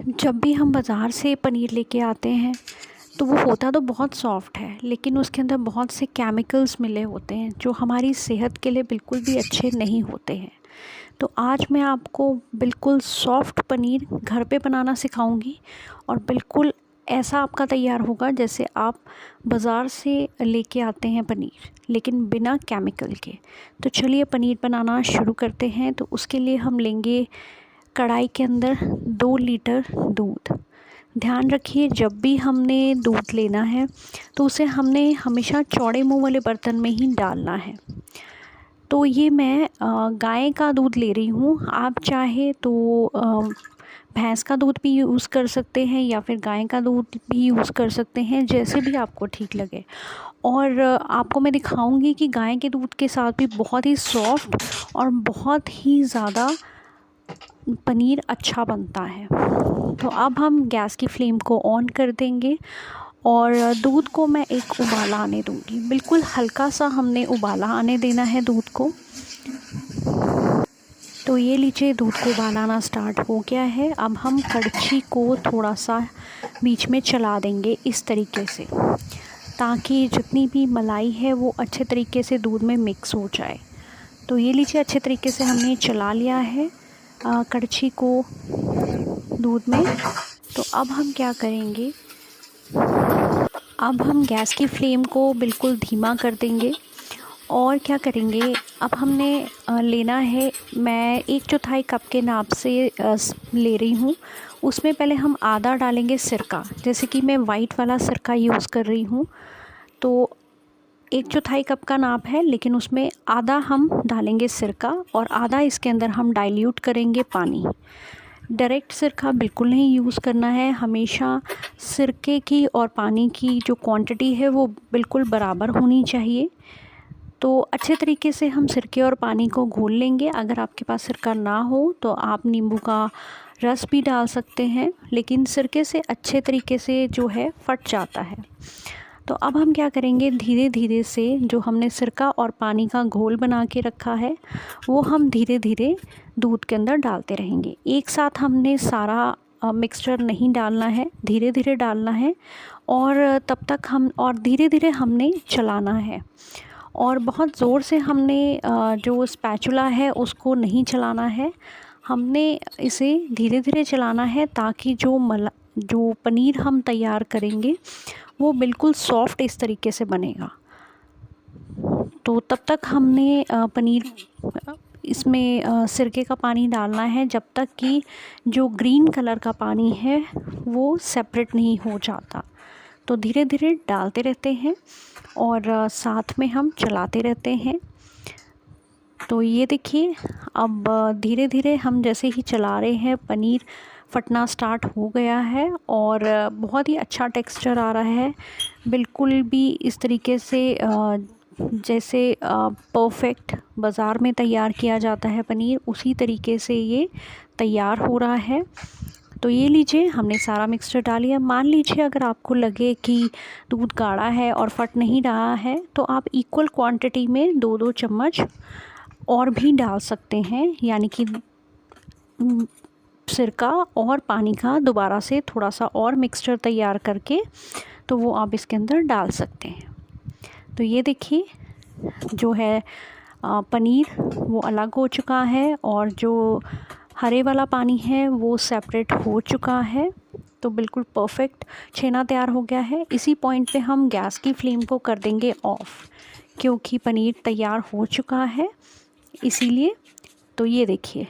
जब भी हम बाज़ार से पनीर लेके आते हैं तो वो होता तो बहुत सॉफ़्ट है, लेकिन उसके अंदर बहुत से केमिकल्स मिले होते हैं जो हमारी सेहत के लिए बिल्कुल भी अच्छे नहीं होते हैं। तो आज मैं आपको बिल्कुल सॉफ़्ट पनीर घर पे बनाना सिखाऊंगी और बिल्कुल ऐसा आपका तैयार होगा जैसे आप बाज़ार से लेके आते हैं पनीर, लेकिन बिना केमिकल के। तो चलिए पनीर बनाना शुरू करते हैं। तो उसके लिए हम लेंगे कढ़ाई के अंदर 2 लीटर दूध। ध्यान रखिए, जब भी हमने दूध लेना है तो उसे हमने हमेशा चौड़े मुंह वाले बर्तन में ही डालना है। तो ये मैं गाय का दूध ले रही हूँ। आप चाहे तो भैंस का दूध भी यूज़ कर सकते हैं या फिर गाय का दूध भी यूज़ कर सकते हैं, जैसे भी आपको ठीक लगे। और आपको मैं दिखाऊंगी कि गाय के दूध के साथ भी बहुत ही सॉफ्ट और बहुत ही ज़्यादा पनीर अच्छा बनता है। तो अब हम गैस की फ्लेम को ऑन कर देंगे और दूध को मैं एक उबाला आने दूंगी। बिल्कुल हल्का सा हमने उबाला आने देना है दूध को। तो ये लीजिए, दूध को उबाला आना स्टार्ट हो गया है। अब हम कड़छी को थोड़ा सा बीच में चला देंगे इस तरीके से, ताकि जितनी भी मलाई है वो अच्छे तरीके से दूध में मिक्स हो जाए। तो ये लीजिए, अच्छे तरीके से हमने चला लिया है कड़छी को दूध में। तो अब हम क्या करेंगे, अब हम गैस की फ्लेम को बिल्कुल धीमा कर देंगे और क्या करेंगे, अब हमने लेना है, मैं 1/4 कप के नाप से ले रही हूँ। उसमें पहले हम आधा डालेंगे सिरका, जैसे कि मैं वाइट वाला सिरका यूज़ कर रही हूँ। तो 1/4 कप का नाप है, लेकिन उसमें आधा हम डालेंगे सिरका और आधा इसके अंदर हम डाइल्यूट करेंगे पानी। डायरेक्ट सिरका बिल्कुल नहीं यूज़ करना है। हमेशा सिरके की और पानी की जो क्वांटिटी है वो बिल्कुल बराबर होनी चाहिए। तो अच्छे तरीके से हम सिरके और पानी को घोल लेंगे। अगर आपके पास सिरका ना हो तो आप नींबू का रस भी डाल सकते हैं, लेकिन सिरके से अच्छे तरीके से जो है फट जाता है। तो अब हम क्या करेंगे, धीरे धीरे से जो हमने सिरका और पानी का घोल बना के रखा है वो हम धीरे धीरे दूध के अंदर डालते रहेंगे। एक साथ हमने सारा मिक्सचर नहीं डालना है, धीरे धीरे डालना है और तब तक हम और धीरे धीरे हमने चलाना है। और बहुत ज़ोर से हमने जो स्पैचुला है उसको नहीं चलाना है, हमने इसे धीरे धीरे चलाना है, ताकि जो पनीर हम तैयार करेंगे वो बिल्कुल सॉफ्ट इस तरीके से बनेगा। तो तब तक हमने पनीर इसमें सिरके का पानी डालना है जब तक कि जो ग्रीन कलर का पानी है वो सेपरेट नहीं हो जाता। तो धीरे धीरे डालते रहते हैं और साथ में हम चलाते रहते हैं। तो ये देखिए, अब धीरे धीरे हम जैसे ही चला रहे हैं पनीर फटना स्टार्ट हो गया है और बहुत ही अच्छा टेक्सचर आ रहा है। बिल्कुल भी इस तरीके से जैसे परफेक्ट बाज़ार में तैयार किया जाता है पनीर, उसी तरीके से ये तैयार हो रहा है। तो ये लीजिए, हमने सारा मिक्सचर डाल लिया। मान लीजिए अगर आपको लगे कि दूध गाढ़ा है और फट नहीं रहा है तो आप इक्वल क्वांटिटी में 2-2 चम्मच और भी डाल सकते हैं, यानी कि सिरका और पानी का दोबारा से थोड़ा सा और मिक्सचर तैयार करके तो वो आप इसके अंदर डाल सकते हैं। तो ये देखिए, जो है पनीर वो अलग हो चुका है और जो हरे वाला पानी है वो सेपरेट हो चुका है। तो बिल्कुल परफेक्ट छेना तैयार हो गया है। इसी पॉइंट पे हम गैस की फ्लेम को कर देंगे ऑफ़, क्योंकि पनीर तैयार हो चुका है इसीलिए। तो ये देखिए,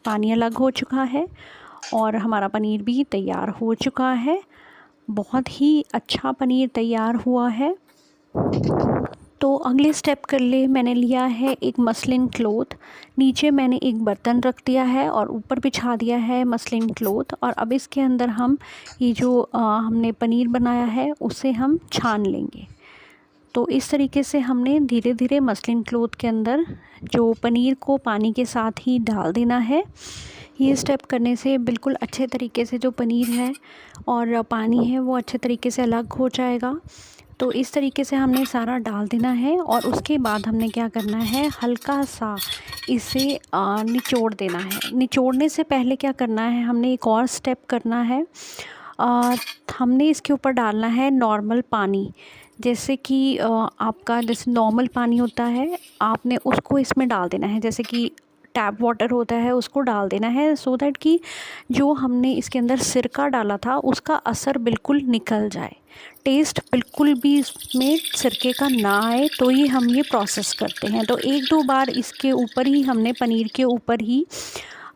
पानी अलग हो चुका है और हमारा पनीर भी तैयार हो चुका है। बहुत ही अच्छा पनीर तैयार हुआ है। तो अगले स्टेप कर ले, मैंने लिया है एक मसलिन क्लॉथ। नीचे मैंने एक बर्तन रख दिया है और ऊपर बिछा दिया है मसलिन क्लॉथ। और अब इसके अंदर हम ये जो हमने पनीर बनाया है उसे हम छान लेंगे। तो इस तरीके से हमने धीरे धीरे मसलिन क्लॉथ के अंदर जो पनीर को पानी के साथ ही डाल देना है। ये स्टेप करने से बिल्कुल अच्छे तरीके से जो पनीर है और पानी है वो अच्छे तरीके से अलग हो जाएगा। तो इस तरीके से हमने सारा डाल देना है और उसके बाद हमने क्या करना है, हल्का सा इसे निचोड़ देना है। निचोड़ने से पहले क्या करना है, हमने एक और स्टेप करना है। हमने इसके ऊपर डालना है नॉर्मल पानी, जैसे कि आपका जैसे नॉर्मल पानी होता है, आपने उसको इसमें डाल देना है। जैसे कि टैप वाटर होता है उसको डाल देना है, सो दैट कि जो हमने इसके अंदर सिरका डाला था उसका असर बिल्कुल निकल जाए, टेस्ट बिल्कुल भी इसमें सिरके का ना आए, तो ही हम ये प्रोसेस करते हैं। तो 1-2 बार इसके ऊपर ही हमने पनीर के ऊपर ही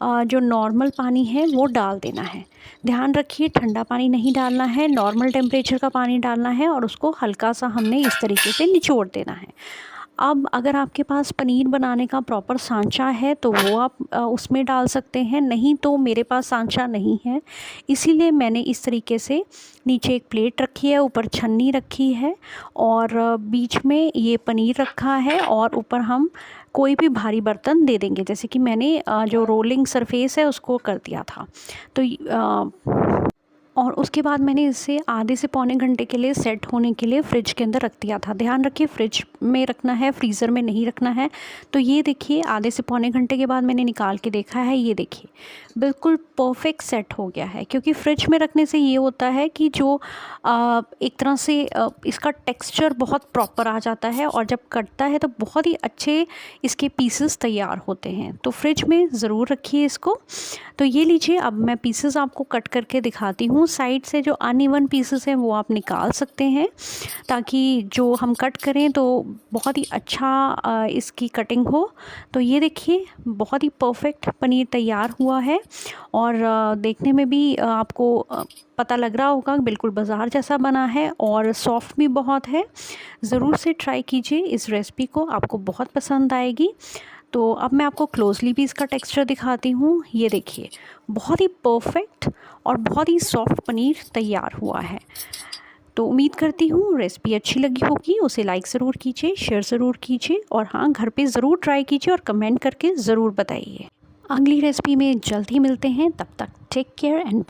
जो नॉर्मल पानी है वो डाल देना है। ध्यान रखिए ठंडा पानी नहीं डालना है, नॉर्मल टेम्परेचर का पानी डालना है और उसको हल्का सा हमने इस तरीके से निचोड़ देना है। अब अगर आपके पास पनीर बनाने का प्रॉपर सांचा है तो वो आप उसमें डाल सकते हैं, नहीं तो मेरे पास सांचा नहीं है, इसीलिए मैंने इस तरीके से नीचे एक प्लेट रखी है, ऊपर छन्नी रखी है और बीच में ये पनीर रखा है और ऊपर हम कोई भी भारी बर्तन दे देंगे। जैसे कि मैंने जो रोलिंग सरफेस है उसको कर दिया था, तो और उसके बाद मैंने इसे आधे से पौने घंटे के लिए सेट होने के लिए फ़्रिज के अंदर रख दिया था। ध्यान रखिए फ्रिज में रखना है, फ्रीज़र में नहीं रखना है। तो ये देखिए आधे से पौने घंटे के बाद मैंने निकाल के देखा है, ये देखिए बिल्कुल परफेक्ट सेट हो गया है। क्योंकि फ्रिज में रखने से ये होता है कि जो एक तरह से इसका टेक्सचर बहुत प्रॉपर आ जाता है और जब कटता है तो बहुत ही अच्छे इसके पीसेस तैयार होते हैं। तो फ्रिज में ज़रूर रखिए इसको। तो ये लीजिए, अब मैं पीसेस आपको कट करके दिखाती हूँ। साइड से जो अनइवन पीसेस हैं वो आप निकाल सकते हैं, ताकि जो हम कट करें तो बहुत ही अच्छा इसकी कटिंग हो। तो ये देखिए बहुत ही परफेक्ट पनीर तैयार हुआ है और देखने में भी आपको पता लग रहा होगा बिल्कुल बाज़ार जैसा बना है और सॉफ्ट भी बहुत है। ज़रूर से ट्राई कीजिए इस रेसिपी को, आपको बहुत पसंद आएगी। तो अब मैं आपको क्लोजली भी इसका टेक्सचर दिखाती हूँ। ये देखिए बहुत ही परफेक्ट और बहुत ही सॉफ्ट पनीर तैयार हुआ है। तो उम्मीद करती हूँ रेसिपी अच्छी लगी होगी। उसे लाइक ज़रूर कीजिए, शेयर ज़रूर कीजिए और हाँ, घर पे ज़रूर ट्राई कीजिए और कमेंट करके ज़रूर बताइए। अगली रेसिपी में जल्द ही मिलते हैं, तब तक टेक केयर एंड